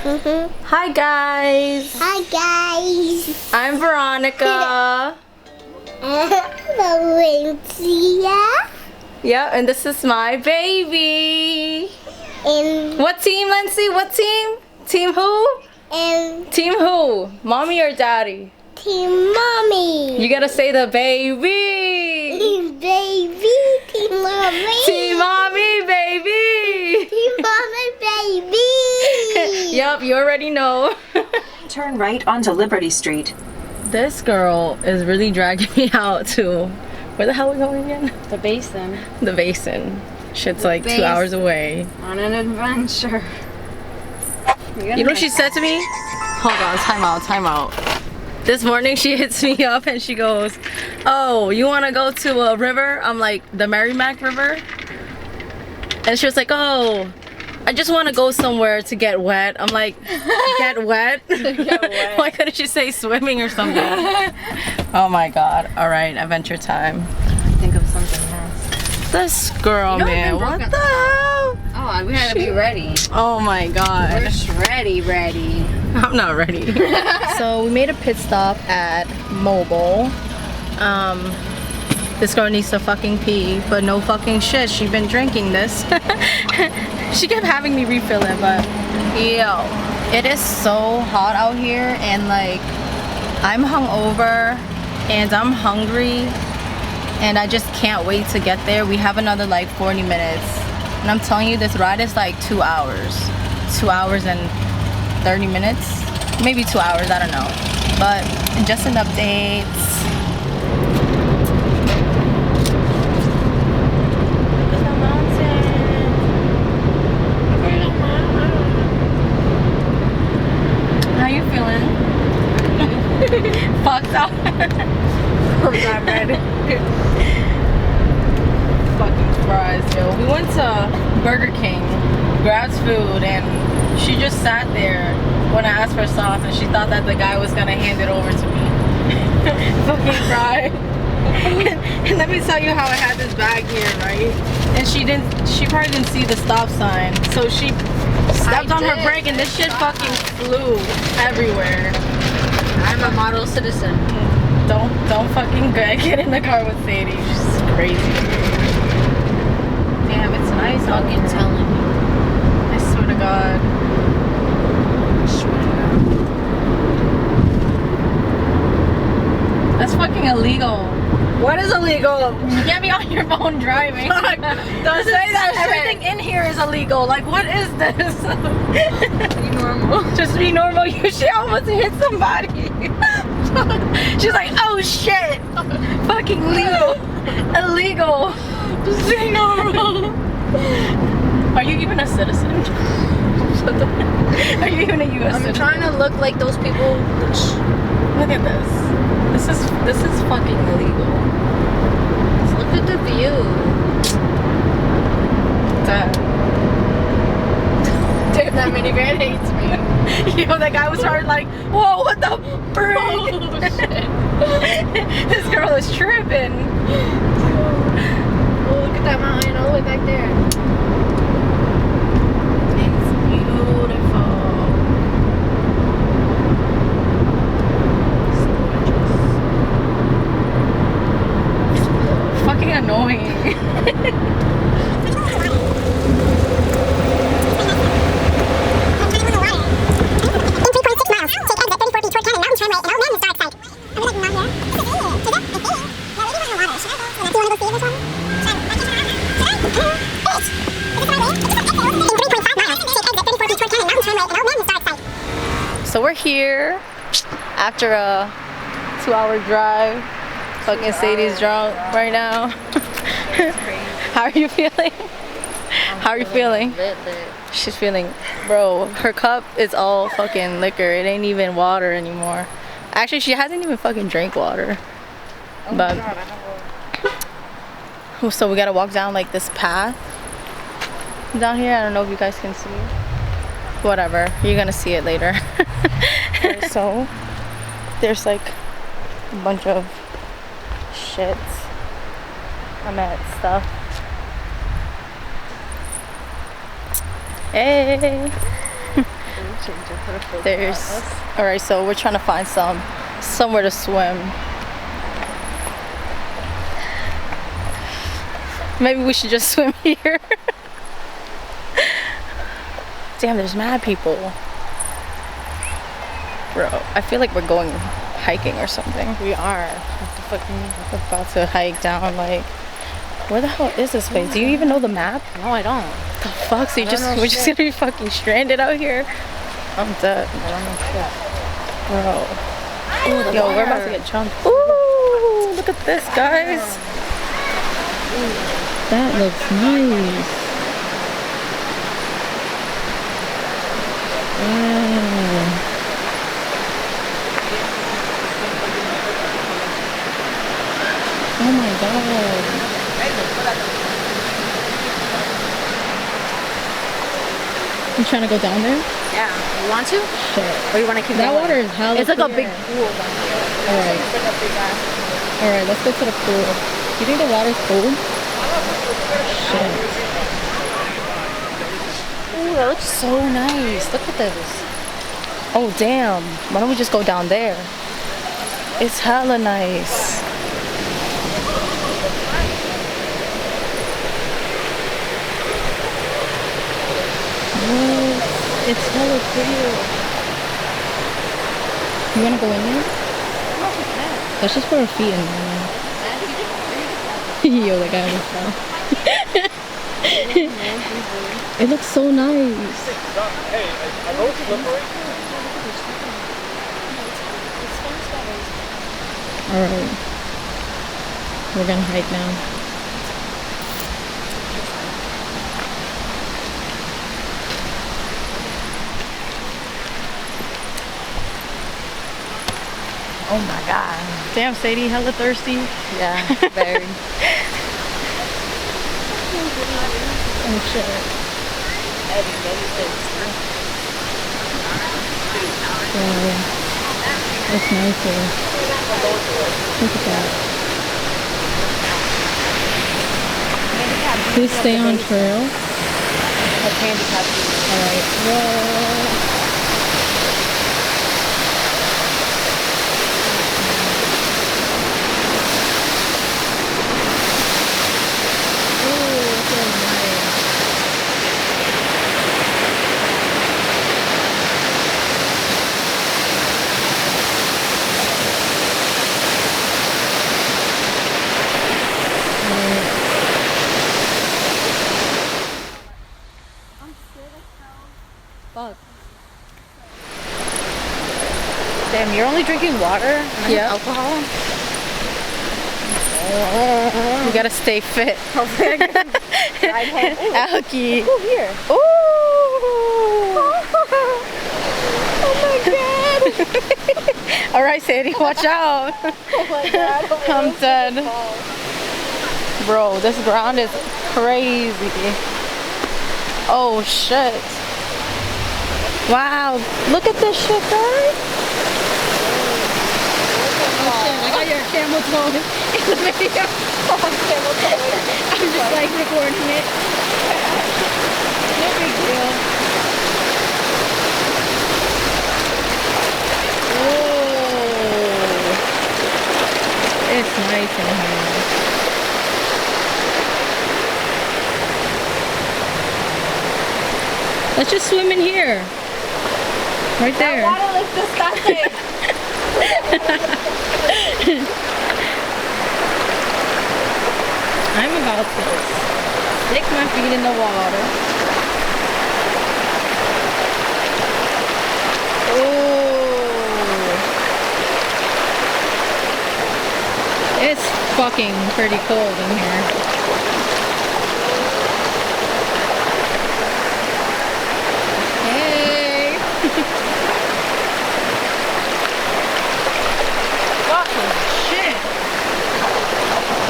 Hi guys. Hi guys. I'm Veronica. Valencia. Yeah, and this is my baby. And What team, Lindsay? What team? Team who? Team who? Mommy or daddy? Team Mommy. You gotta say the baby. Team Baby. Team Mommy. Team Mommy, baby. Team Mommy Baby. Yup, you already know. Turn right onto Liberty Street. This girl is really dragging me out to, where the hell are we going again? The Basin. The Basin. Shit's like 2 hours away. On an adventure. You know what she said to me? Hold on, time out. This morning she hits me up and she goes, oh, you want to go to a river? I'm like, the Merrimack River? And she was like, oh, I just want to go somewhere to get wet. I'm like, get wet? Why couldn't she say swimming or something? Oh my god. Alright, adventure time. Think of something else. This girl, man, what the hell? Oh, we had to be ready. Oh my god. We're just ready. I'm not ready. So we made a pit stop at Mobile. This girl needs to fucking pee, but no fucking shit. She's been drinking this. She kept having me refill it, but yo, it is so hot out here, and like I'm hungover and I'm hungry, and I just can't wait to get there. We have another like 40 minutes, and I'm telling you, this ride is like 2 hours. 2 hours and 30 minutes, maybe 2 hours, I don't know. But just an update. Look at the mountain. How you feeling? Fucked up. I'm not ready. Fucking fries, yo. We went to Burger King, grabbed food, and she just sat there when I asked for sauce, and she thought that the guy was gonna hand it over to me. Fucking fry. And let me tell you how I had this bag here, right? And she probably didn't see the stop sign, so she stepped on her brake, and this shit fucking flew everywhere. I'm a model citizen. Don't fucking get in the car with Sadie. She's crazy. Damn, it's nice out here. Fucking telling me. I swear to God. That's fucking illegal. What is illegal? You can't be on your phone driving. Don't say that. Everything in here is illegal. Like, what is this? Be normal. Just be normal. You should almost hit somebody. She's like, oh shit. Fucking legal. Illegal. Just be normal. Are you even a citizen? Are you even a U.S. I'm citizen? trying to look like those people. Look at this. This is fucking illegal. Just look at the view. Damn, that minivan hates me. You know, that guy was hard like, whoa, what the freak? Oh, This girl is tripping. Oh, look at that mountain all the way back there. It's beautiful. Fucking annoying. So we're here after a 2-hour drive. Fucking Sadie's drunk right now. How are you feeling? How are you feeling? She's feeling, bro, her cup is all fucking liquor. It ain't even water anymore. Actually, she hasn't even fucking drank water. But so we gotta walk down like this path down here. I don't know if you guys can see. Whatever, you're gonna see it later. So there's like a bunch of shit. I meant stuff. Hey. There's. All right, so we're trying to find somewhere to swim. Maybe we should just swim here. Damn, there's mad people. Bro, I feel like we're going hiking or something. We are. We're about to hike down, like, where the hell is this place? Do you even know the map? No, I don't. The fuck? So we're just gonna be fucking stranded out here? I'm dead. I don't know shit. Bro. Ooh, the Yo, we're water. about to get jumped. Ooh, look at this, guys. That looks nice. Wow. Oh my god. You trying to go down there? Yeah. You want to? Shit. Or you want to keep That going? water is hella It's like a clear. big pool down here. Alright. It's like a big ass pool. Alright, let's go to the pool. You think the water's cold? Shit. Ooh, that looks so nice. Look at this. Oh damn. Why don't we just go down there? It's hella nice. What? It's hella clear. You wanna go in there? Let's just put our feet in there. Yo, that guy was fell. It looks so nice. Hey, are those slippery? Alright. We're gonna hike now. Oh my god. Damn, Sadie, hella thirsty. Yeah, very. Oh shit. Wow. That's nice here. Look at that. Please stay on trail. Alright. Whoa. Fuck. Damn, you're only drinking water? Not Yeah. alcohol? You gotta stay fit. Alki. Ooh, here. Ooh. Oh my god. All right, Sadie, watch out. Oh my god. I'm dead. Bro, this ground is crazy. Oh shit. Wow, look at this shit, guys. Oh shit, I got your camel toe in the video. I'm just like recording it. No big deal. Whoa. It's nice in here. Let's just swim in here. Right there. That water looks disgusting. I'm about to stick my feet in the water. Oh. It's fucking pretty cold in here. Hey. Fucking shit.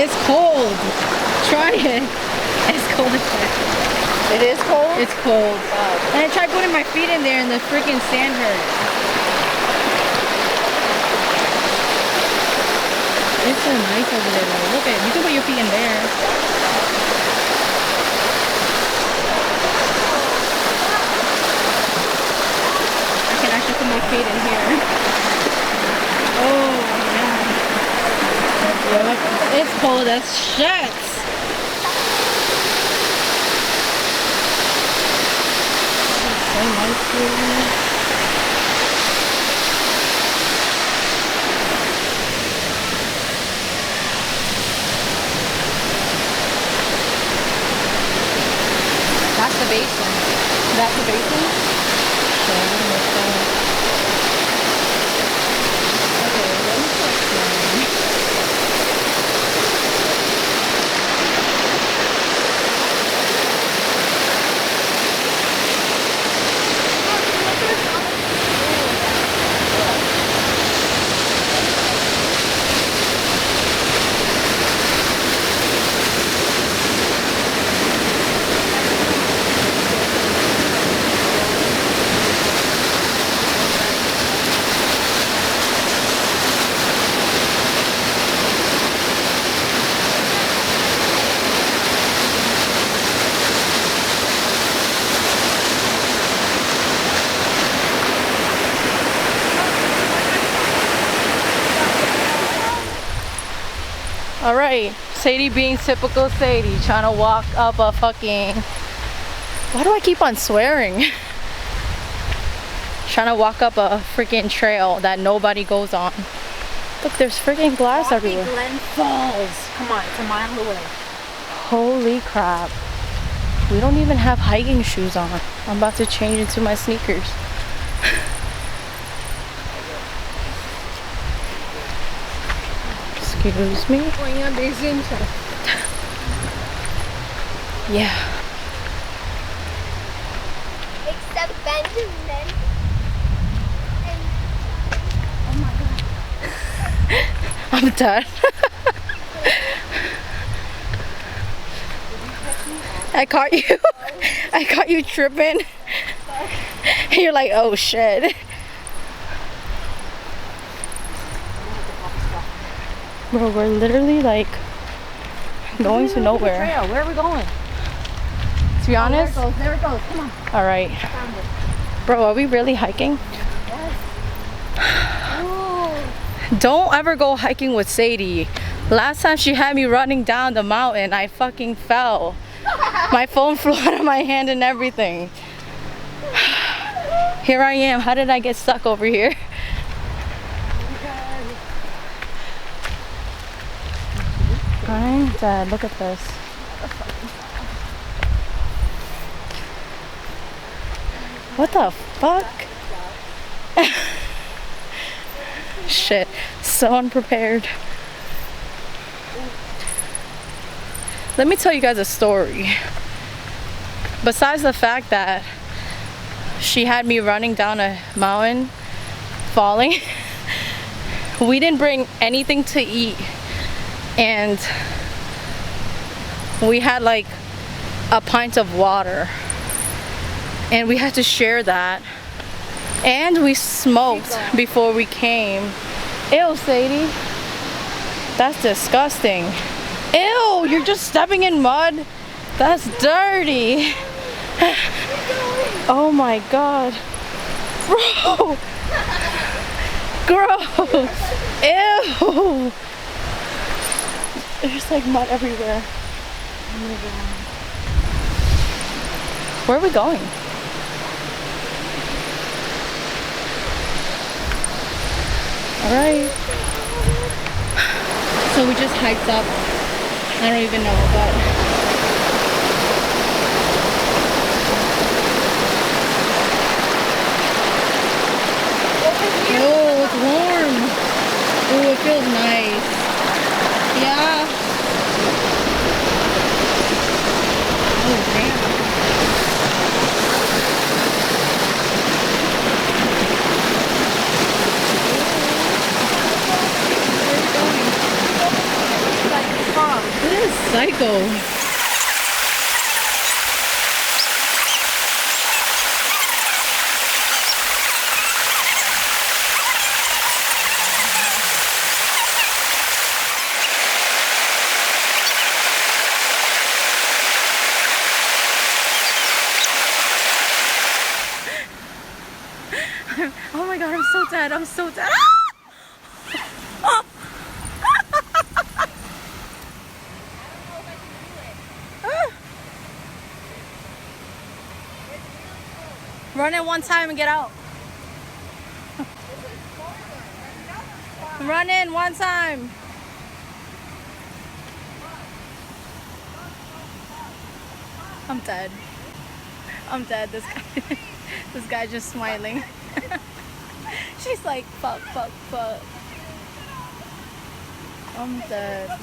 It's cold. Try it. It's cold as shit. It is cold? It's cold. And I tried putting my feet in there and the freaking sand hurts. It's so nice over there though. Look at, you can put your feet in there. suffocate in here. Oh man. Yep. It's cold as shit. It's so nice here. That's the basin. That's the basin? Okay, let me look that. Okay, let me check that. Alright, Sadie being typical Sadie, trying to walk up a fucking... Why do I keep on swearing? Trying to walk up a freaking trail that nobody goes on. Look, there's freaking glass everywhere. Glen Falls. Come on, it's a mile away. Holy crap. We don't even have hiking shoes on. I'm about to change into my sneakers. Excuse me? Going on Basin. Yeah. Except Benjamin. I'm done. I caught you. I caught you tripping. You're like, oh shit. Bro, we're literally like going to nowhere. Trail. Where are we going? To be honest. There it goes. Come on. All right. Bro, are we really hiking? Don't ever go hiking with Sadie. Last time she had me running down the mountain, I fucking fell. My phone flew out of my hand and everything. Here I am. How did I get stuck over here? I'm dead. Look at this. What the fuck? Shit, so unprepared. Let me tell you guys a story. Besides the fact that she had me running down a mountain, falling, we didn't bring anything to eat, and we had like a pint of water, and we had to share that. And we smoked before we came. Ew, Sadie. That's disgusting. Ew, you're just stepping in mud. That's dirty. Oh my god. Bro. Gross. Ew. There's like mud everywhere. Where are we going? Alright. So we just hiked up. I don't even know, but oh, it's warm. Oh, it feels nice. Yeah. Oh, damn. This is psycho. Oh my god, I'm dead. I'm so dead. Run in one time and get out. Run in one time. I'm dead. I'm dead. This guy, this guy just smiling. She's like, fuck, fuck, fuck. I'm dead.